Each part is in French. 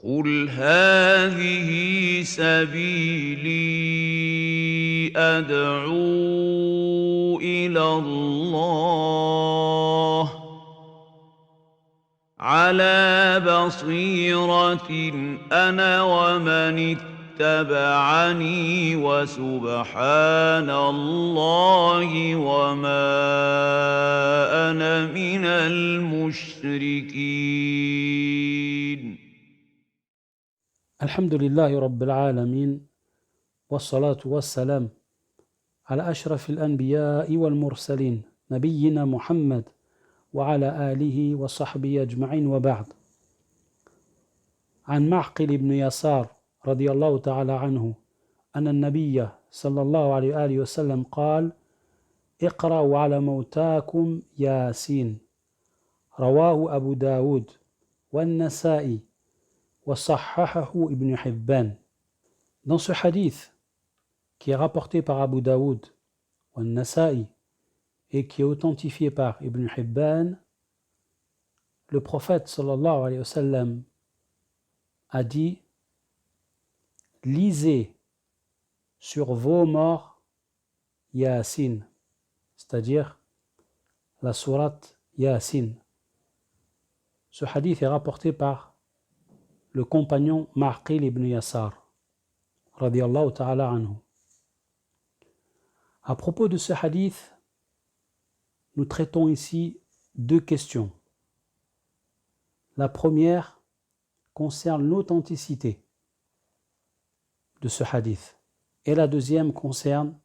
قل هذه سبيلي أدعو إلى الله على بصيرة أنا ومن اتبعني وسبحان الله وما أنا من المشركين. الحمد لله رب العالمين والصلاة والسلام على أشرف الأنبياء والمرسلين نبينا محمد وعلى آله وصحبه أجمعين وبعد. عن معقل بن يسار رضي الله تعالى عنه أن النبي صلى الله عليه وآله وسلم قال: اقرأوا على موتاكم ياسين. رواه أبو داود والنسائي وصححه Ibn Hibban. Dans ce hadith qui est rapporté par Abu Daoud ou Nasa'i et qui est authentifié par Ibn Hibban, le prophète sallallahu alayhi wa sallam a dit: lisez sur vos morts Yasin, c'est-à-dire la sourate Yasin. Ce hadith est rapporté par le compagnon Ma'qil ibn Yasar, radiyallahu ta'ala anhu. À propos de ce hadith, nous traitons ici deux questions. La première concerne l'authenticité de ce hadith et la deuxième concerne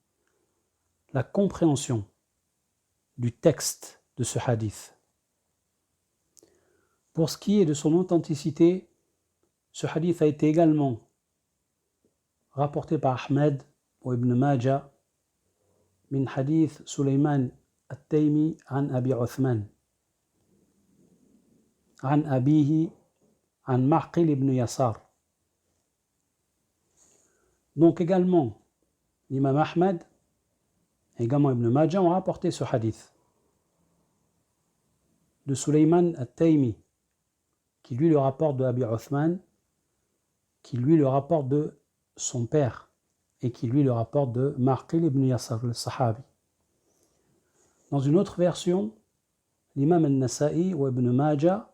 la compréhension du texte de ce hadith. Pour ce qui est de son authenticité, ce hadith a été également rapporté par Ahmed ou Ibn Majah min hadith Sulayman al-Taymi an Abi Uthman an Abihi an Ma'qil ibn Yasar. Donc également, l'imam Ahmed et également Ibn Majah ont rapporté ce hadith de Sulayman al-Taymi, qui lui le rapporte de Abi Uthman, qui lui le rapporte de son père et qui lui le rapporte de Ma'qil ibn Yasar, le sahabi. Dans une autre version, l'imam al-Nasa'i ou Ibn Majah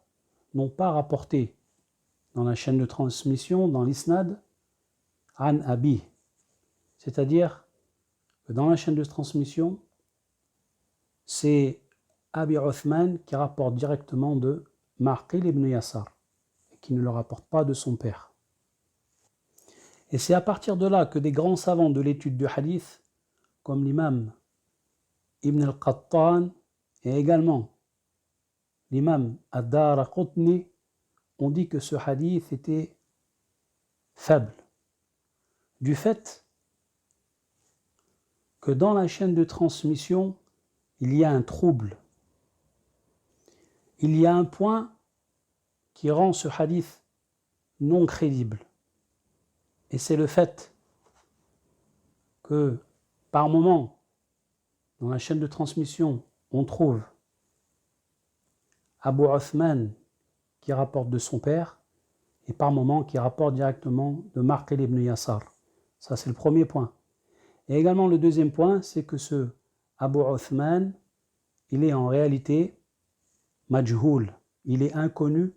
n'ont pas rapporté dans la chaîne de transmission, dans l'isnad, an abi, c'est-à-dire que dans la chaîne de transmission, c'est Abi Uthman qui rapporte directement de Ma'qil ibn Yasar et qui ne le rapporte pas de son père. Et c'est à partir de là que des grands savants de l'étude du hadith, comme l'imam Ibn al-Qattan et également l'imam ad-Daraqutni, ont dit que ce hadith était faible, du fait que dans la chaîne de transmission, il y a un trouble. Il y a un point qui rend ce hadith non crédible. Et c'est le fait que, par moment, dans la chaîne de transmission, on trouve Abu Uthman qui rapporte de son père, et par moment qui rapporte directement de Ma'qil ibn Yasar. Ça, c'est le premier point. Et également, le deuxième point, c'est que ce Abu Uthman, il est en réalité majhoul, il est inconnu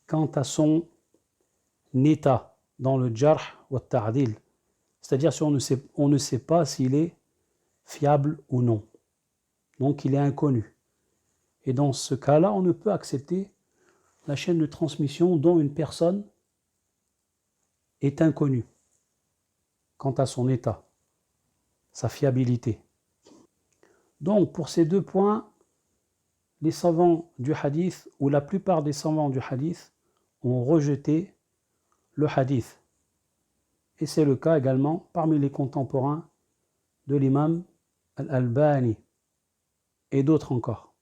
quant à son état dans le jarh wa ta'dil, c'est-à-dire si on ne sait pas s'il est fiable ou non. Donc il est inconnu. Et dans ce cas-là, on ne peut accepter la chaîne de transmission dont une personne est inconnue quant à son état, sa fiabilité. Donc pour ces deux points, les savants du hadith, ou la plupart des savants du hadith, ont rejeté le hadith. Et c'est le cas également parmi les contemporains de l'imam al-Albani et d'autres encore.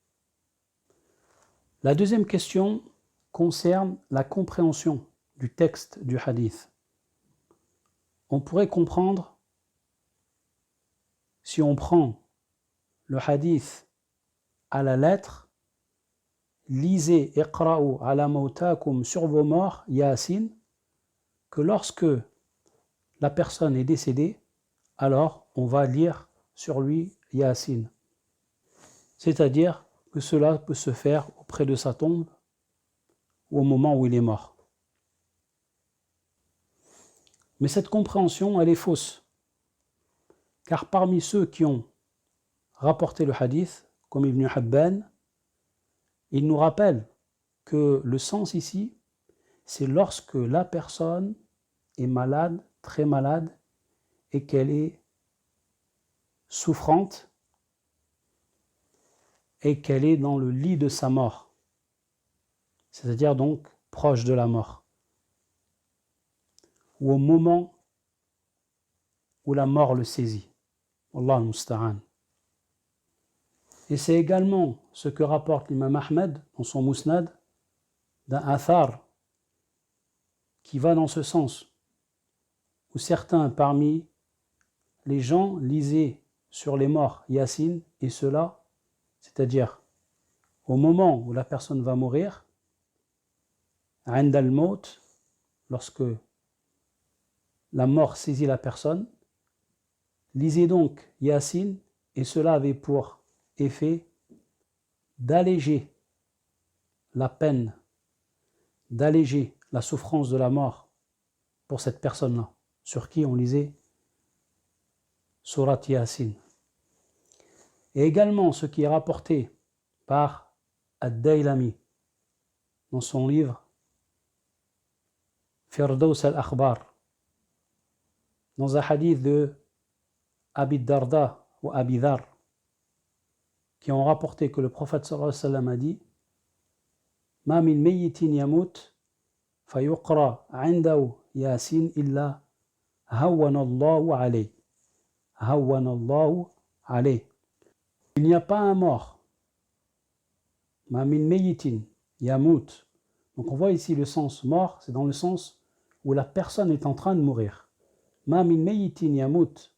La deuxième question concerne la compréhension du texte du hadith. On pourrait comprendre, si on prend le hadith à la lettre, lisez iqra'u ala mawtakum sur vos morts, Yasin, que lorsque la personne est décédée, alors on va lire sur lui Yasin. C'est-à-dire que cela peut se faire auprès de sa tombe ou au moment où il est mort. Mais cette compréhension, elle est fausse. Car parmi ceux qui ont rapporté le hadith, comme Ibn Hibban, il nous rappelle que le sens ici, c'est lorsque la personne est malade, très malade, et qu'elle est souffrante, et qu'elle est dans le lit de sa mort, c'est-à-dire donc proche de la mort, ou au moment où la mort le saisit. Wallah al-musta'an. Et c'est également ce que rapporte l'imam Ahmed dans son Musnad, d'un athar qui va dans ce sens, où certains parmi les gens lisaient sur les morts Yasin, et cela, c'est-à-dire au moment où la personne va mourir, عند الموت, lorsque la mort saisit la personne, lisez donc Yasin, et cela avait pour effet d'alléger la peine, d'alléger la souffrance de la mort pour cette personne-là, sur qui on lisait Surat Yasin. Et également ce qui est rapporté par Ad-Daylami dans son livre Firdaus al-Akhbar, dans un hadith de Abi Darda ou Abi Dhar, qui ont rapporté que le prophète sallallahu alayhi wa sallam a dit Ma min mayyitin yamut fayuqra 'indahu Yasin illa hawwana Allahu alayh. Hawwana Allahu alayh. Il n'y a pas un mort. Ma min mayyitin yamut. Donc on voit ici le sens mort, c'est dans le sens où la personne est en train de mourir. Ma min mayyitin yamut.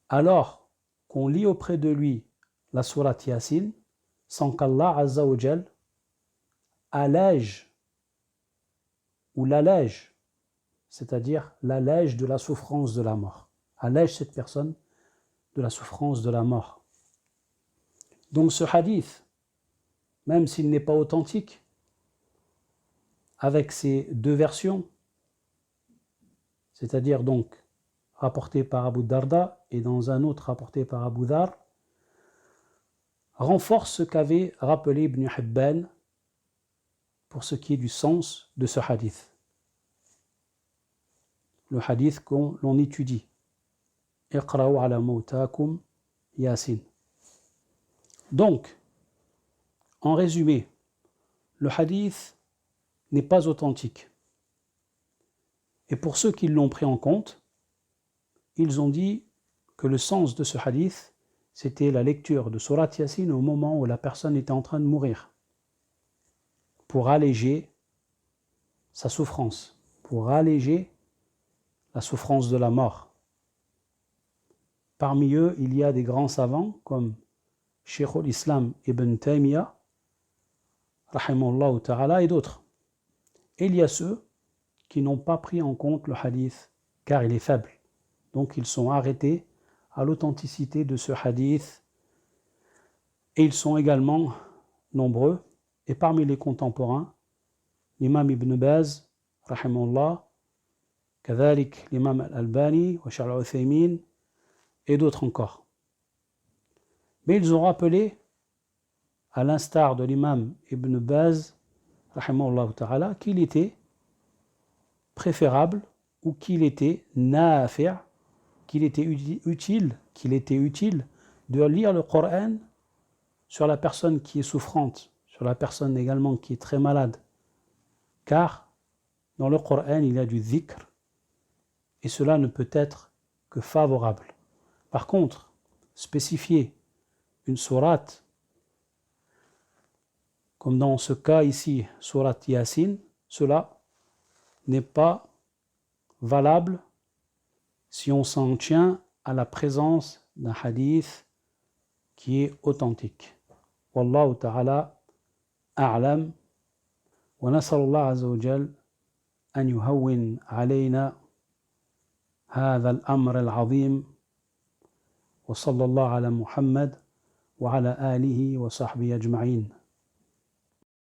Alors qu'on lit auprès de lui la sourate Yasin, sans qu'Allah Azza wa Jal allège ou l'allège, c'est-à-dire l'allège de la souffrance de la mort. Allège cette personne de la souffrance de la mort. Donc ce hadith, même s'il n'est pas authentique, avec ces deux versions, c'est-à-dire donc rapporté par Abu Darda et dans un autre rapporté par Abu Dhar, renforce ce qu'avait rappelé Ibn Hibban pour ce qui est du sens de ce hadith. Le hadith l'on étudie. Iqra'u ala mawtakum Yasin. Donc, en résumé, le hadith n'est pas authentique. Et pour ceux qui l'ont pris en compte, ils ont dit que le sens de ce hadith, c'était la lecture de Surat Yasin au moment où la personne était en train de mourir, pour alléger sa souffrance, pour alléger la souffrance de la mort. Parmi eux, il y a des grands savants comme Cheikh al-Islam Ibn Taymiyyah, rahimahullah ta'ala, et d'autres. Et il y a ceux qui n'ont pas pris en compte le hadith, car il est faible. Donc ils sont arrêtés à l'authenticité de ce hadith. Et ils sont également nombreux. Et parmi les contemporains, l'imam Ibn Baz, rahimahullah, كذلك l'imam Al-Albani, wa Sheikh Al-Uthaymin, et d'autres encore. Mais ils ont rappelé, à l'instar de l'imam Ibn Baz, rahimahullah ta'ala, qu'il était préférable ou qu'il était nafi', qu'il était utile de lire le Coran sur la personne qui est souffrante, sur la personne également qui est très malade. Car dans le Coran, il y a du dhikr, et cela ne peut être que favorable. Par contre, spécifier une sourate, comme dans ce cas ici, sourate Yasin, cela n'est pas valable si on s'en tient à la présence d'un hadith qui est authentique. والله تعالى أعلم ونسأل الله عز وجل أن يهون علينا هذا الأمر العظيم وصلى الله على محمد وعلى آله وصحبه أجمعين